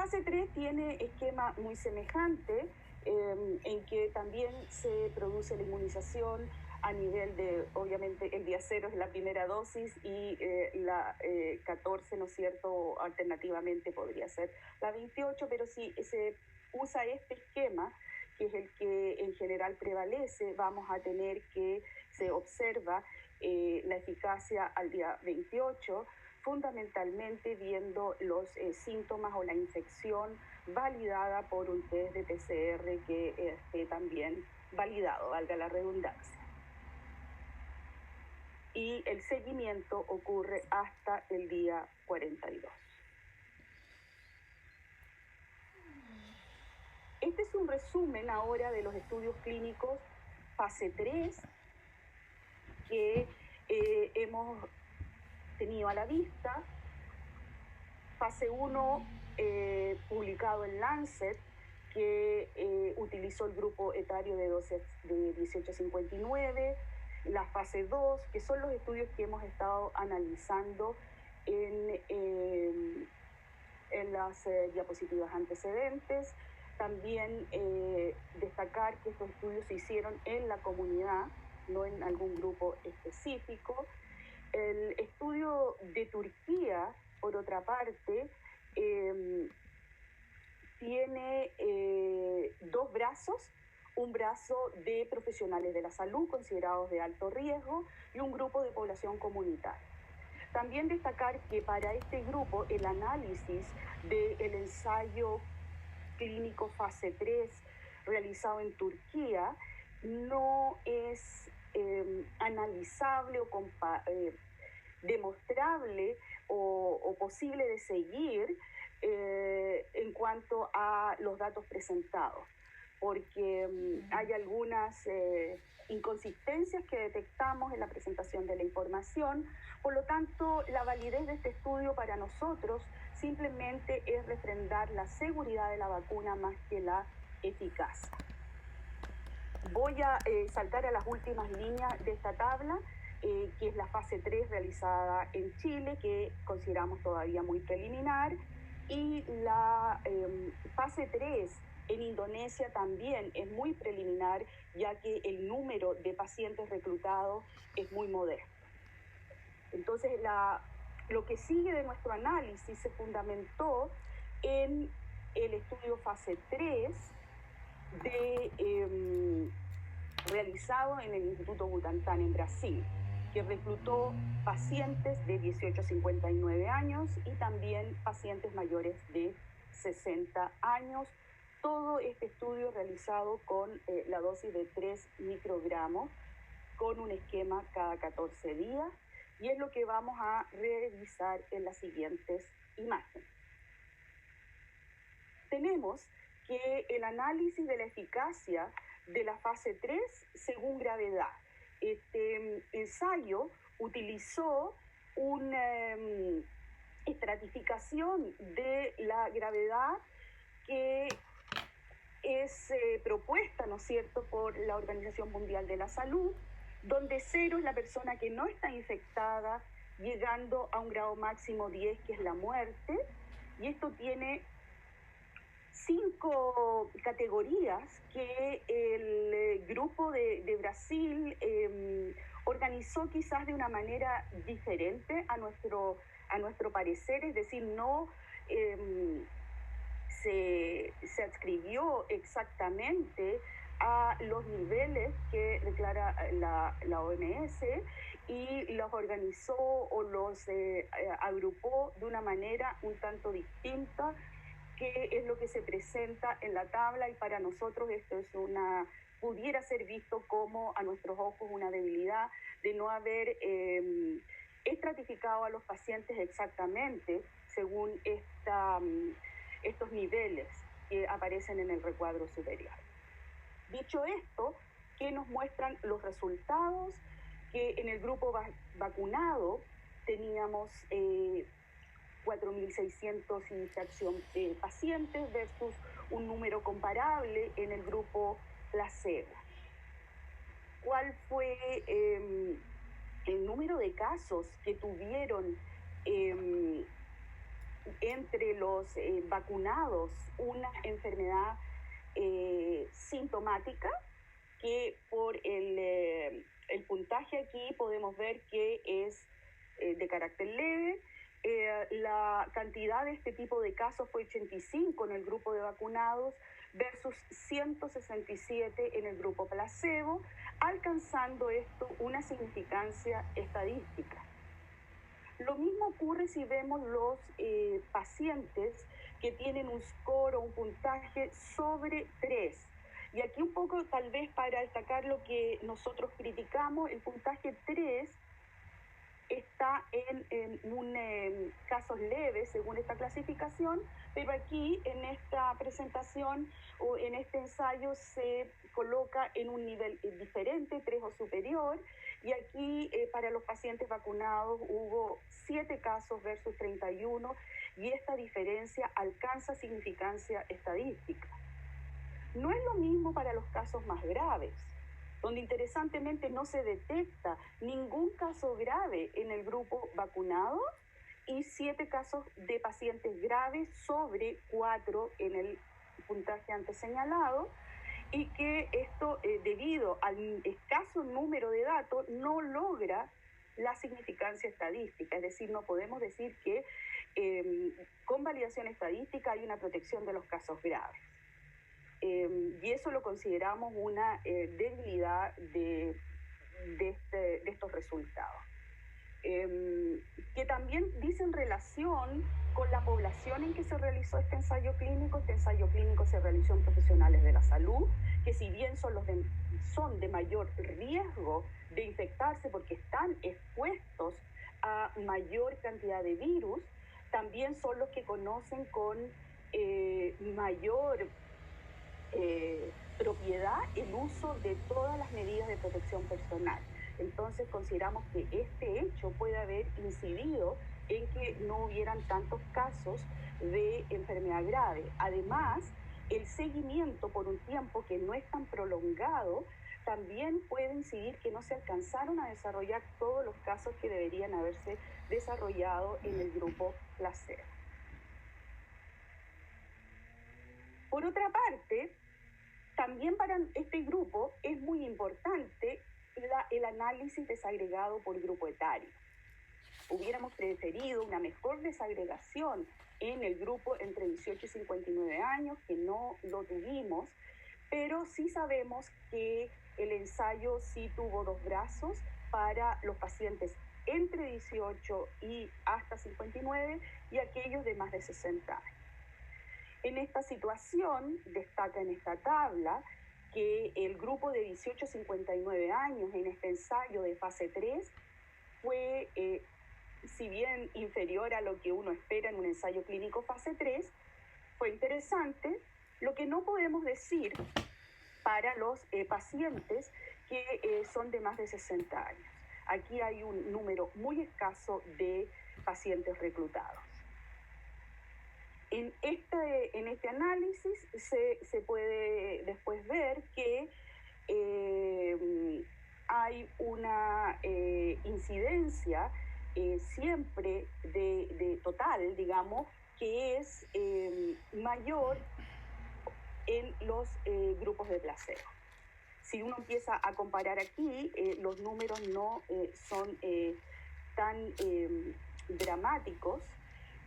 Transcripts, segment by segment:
fase 3 tiene esquema muy semejante, en que también se produce la inmunización a nivel de, obviamente, el día 0 es la primera dosis y la 14, ¿no es cierto?, alternativamente podría ser la 28, pero si se usa este esquema, que es el que en general prevalece, vamos a tener que se observa la eficacia al día 28, fundamentalmente viendo los síntomas o la infección validada por un test de PCR que esté también validado, valga la redundancia. Y el seguimiento ocurre hasta el día 42. Este es un resumen ahora de los estudios clínicos fase 3 que hemos tenido a la vista. Fase 1, publicado en Lancet, que utilizó el grupo etario de 18 a 59, la fase 2, que son los estudios que hemos estado analizando en las diapositivas antecedentes. También destacar que estos estudios se hicieron en la comunidad, no en algún grupo específico. El estudio de Turquía, por otra parte, tiene dos brazos, un brazo de profesionales de la salud considerados de alto riesgo y un grupo de población comunitaria. También destacar que para este grupo el análisis del ensayo clínico fase 3 realizado en Turquía no es analizable o demostrable o posible de seguir en cuanto a los datos presentados, porque hay algunas inconsistencias que detectamos en la presentación de la información. Por lo tanto, la validez de este estudio para nosotros simplemente es refrendar la seguridad de la vacuna más que la eficacia. Voy a saltar a las últimas líneas de esta tabla, que es la fase 3 realizada en Chile, que consideramos todavía muy preliminar, y la fase 3 en Indonesia también es muy preliminar, ya que el número de pacientes reclutados es muy modesto. Entonces, lo que sigue de nuestro análisis se fundamentó en el estudio fase 3 realizado en el Instituto Butantan en Brasil, que reclutó pacientes de 18 a 59 años y también pacientes mayores de 60 años. Todo este estudio realizado con la dosis de 3 microgramos, con un esquema cada 14 días, y es lo que vamos a revisar en las siguientes imágenes. Tenemos que el análisis de la eficacia de la fase 3 según gravedad. Este ensayo utilizó una estratificación de la gravedad que es propuesta, ¿no es cierto?, por la Organización Mundial de la Salud, donde 0 es la persona que no está infectada, llegando a un grado máximo 10, que es la muerte, y esto tiene 5 categorías que el grupo de Brasil organizó quizás de una manera diferente a nuestro parecer, es decir, no se adscribió exactamente a los niveles que declara la OMS y los organizó o los agrupó de una manera un tanto distinta, que es lo que se presenta en la tabla, y para nosotros esto es pudiera ser visto como a nuestros ojos una debilidad de no haber estratificado a los pacientes exactamente según estos niveles que aparecen en el recuadro superior. Dicho esto, ¿qué nos muestran los resultados? Que en el grupo vacunado teníamos 4.600 y fracción pacientes versus un número comparable en el grupo placebo. ¿Cuál fue el número de casos que tuvieron entre los vacunados una enfermedad sintomática, que por el puntaje aquí podemos ver que es de carácter leve. La cantidad de este tipo de casos fue 85 en el grupo de vacunados versus 167 en el grupo placebo, alcanzando esto una significancia estadística. Lo mismo ocurre si vemos los pacientes que tienen un score o un puntaje sobre 3. Y aquí un poco, tal vez para destacar lo que nosotros criticamos, el puntaje 3 está en casos leves según esta clasificación, pero aquí en esta presentación o en este ensayo se coloca en un nivel diferente, 3 o superior, y aquí para los pacientes vacunados hubo 7 casos versus 31, y esta diferencia alcanza significancia estadística. No es lo mismo para los casos más graves, donde interesantemente no se detecta ningún caso grave en el grupo vacunado y 7 casos de pacientes graves sobre 4 en el puntaje antes señalado, y que esto, debido al escaso número de datos, no logra la significancia estadística. Es decir, no podemos decir que con validación estadística hay una protección de los casos graves. Y eso lo consideramos una debilidad de estos resultados. Que también dicen relación con la población en que se realizó este ensayo clínico. Este ensayo clínico se realizó en profesionales de la salud, que si bien son de mayor riesgo de infectarse porque están expuestos a mayor cantidad de virus, también son los que conocen con mayor propiedad el uso de todas las medidas de protección personal. Entonces consideramos que este hecho puede haber incidido en que no hubieran tantos casos de enfermedad grave. Además, el seguimiento por un tiempo que no es tan prolongado también puede incidir que no se alcanzaron a desarrollar todos los casos que deberían haberse desarrollado en el grupo placebo. Por otra parte, también para este grupo es muy importante el análisis desagregado por grupo etario. Hubiéramos preferido una mejor desagregación en el grupo entre 18 y 59 años, que no lo tuvimos, pero sí sabemos que el ensayo sí tuvo 2 brazos para los pacientes entre 18 y hasta 59 y aquellos de más de 60 años. En esta situación, destaca en esta tabla que el grupo de 18 a 59 años en este ensayo de fase 3 fue, si bien inferior a lo que uno espera en un ensayo clínico fase 3, fue interesante. Lo que no podemos decir para los pacientes que son de más de 60 años. Aquí hay un número muy escaso de pacientes reclutados. En este análisis se puede después ver que hay una incidencia siempre de total, digamos, que es mayor en los grupos de placebo. Si uno empieza a comparar aquí, los números no son tan dramáticos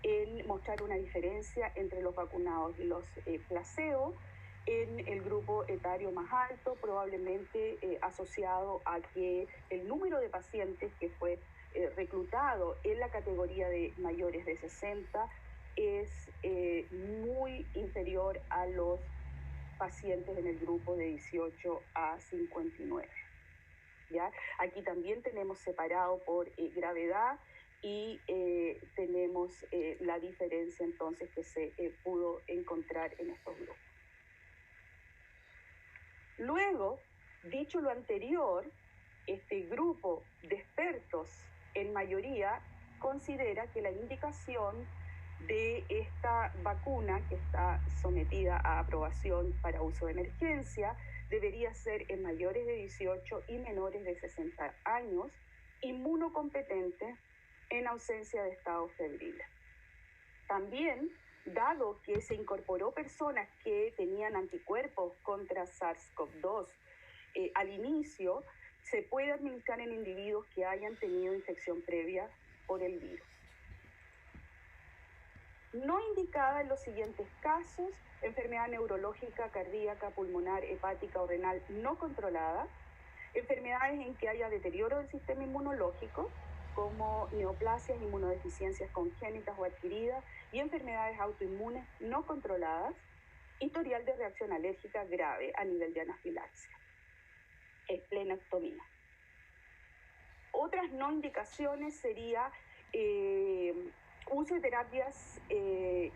en mostrar una diferencia entre los vacunados y los placebo. En el grupo etario más alto, probablemente asociado a que el número de pacientes que fue reclutado en la categoría de mayores de 60 es muy inferior a los pacientes en el grupo de 18 a 59. ¿Ya? Aquí también tenemos separado por gravedad y tenemos la diferencia entonces que se pudo encontrar en estos grupos. Luego, dicho lo anterior, este grupo de expertos en mayoría considera que la indicación de esta vacuna, que está sometida a aprobación para uso de emergencia, debería ser en mayores de 18 y menores de 60 años, inmunocompetente, en ausencia de estado febril. También, dado que se incorporó personas que tenían anticuerpos contra SARS-CoV-2 al inicio, se puede administrar en individuos que hayan tenido infección previa por el virus. No indicada en los siguientes casos: enfermedad neurológica, cardíaca, pulmonar, hepática o renal no controlada, enfermedades en que haya deterioro del sistema inmunológico, como neoplasias, inmunodeficiencias congénitas o adquiridas, y enfermedades autoinmunes no controladas, historial de reacción alérgica grave a nivel de anafilaxia, esplenectomía. Otras no indicaciones sería uso de terapias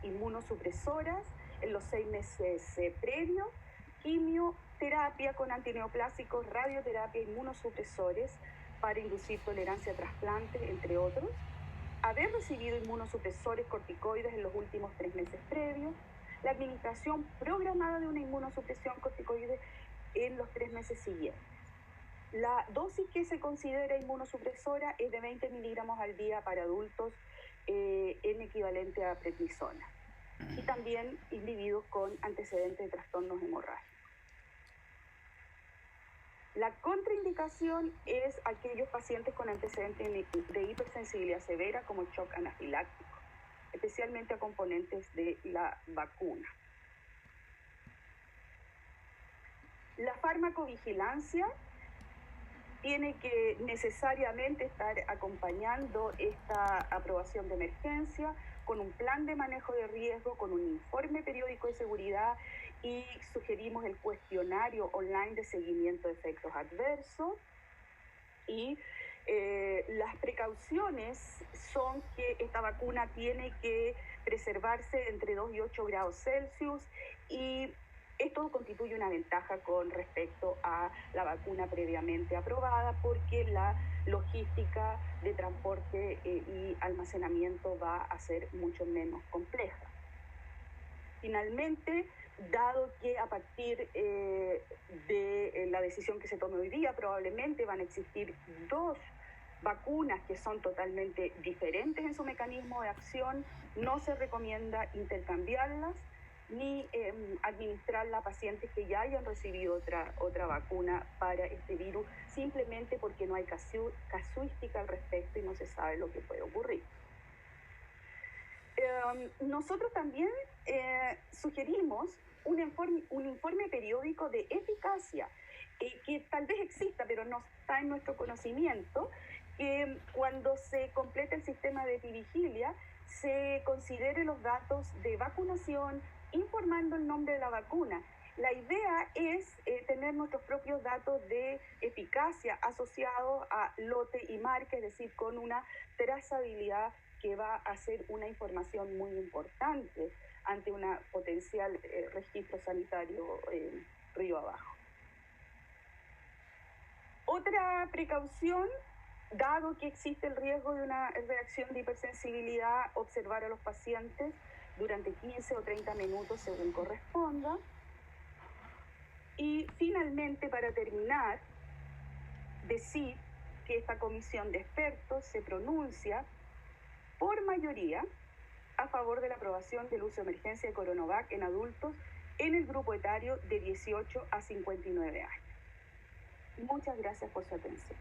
inmunosupresoras en los 6 meses previos, quimioterapia con antineoplásicos, radioterapia, inmunosupresores para inducir tolerancia a trasplantes, entre otros, haber recibido inmunosupresores corticoides en los últimos 3 meses previos, la administración programada de una inmunosupresión corticoide en los 3 meses siguientes. La dosis que se considera inmunosupresora es de 20 miligramos al día para adultos en equivalente a prednisona, y también individuos con antecedentes de trastornos hemorrágicos. La contraindicación es aquellos pacientes con antecedentes de hipersensibilidad severa como shock anafiláctico, especialmente a componentes de la vacuna. La farmacovigilancia tiene que necesariamente estar acompañando esta aprobación de emergencia con un plan de manejo de riesgo, con un informe periódico de seguridad, y sugerimos el cuestionario online de seguimiento de efectos adversos. Y las precauciones son que esta vacuna tiene que preservarse entre 2 y 8 grados Celsius, y esto constituye una ventaja con respecto a la vacuna previamente aprobada, porque la logística de transporte y almacenamiento va a ser mucho menos compleja. Finalmente, dado que a partir de la decisión que se tome hoy día, probablemente van a existir 2 vacunas que son totalmente diferentes en su mecanismo de acción, no se recomienda intercambiarlas ni administrarla a pacientes que ya hayan recibido otra vacuna para este virus, simplemente porque no hay casuística al respecto y no se sabe lo que puede ocurrir. Nosotros también sugerimos un informe periódico de eficacia, que tal vez exista, pero no está en nuestro conocimiento, que cuando se complete el sistema de epivigilia se considere los datos de vacunación, informando el nombre de la vacuna. La idea es tener nuestros propios datos de eficacia asociados a lote y marca, es decir, con una trazabilidad que va a ser una información muy importante ante una potencial registro sanitario río abajo. Otra precaución: dado que existe el riesgo de una reacción de hipersensibilidad, observar a los pacientes durante 15 o 30 minutos según corresponda. Y finalmente, para terminar, decir que esta comisión de expertos se pronuncia por mayoría a favor de la aprobación del uso de emergencia de Coronavac en adultos en el grupo etario de 18 a 59 años. Muchas gracias por su atención.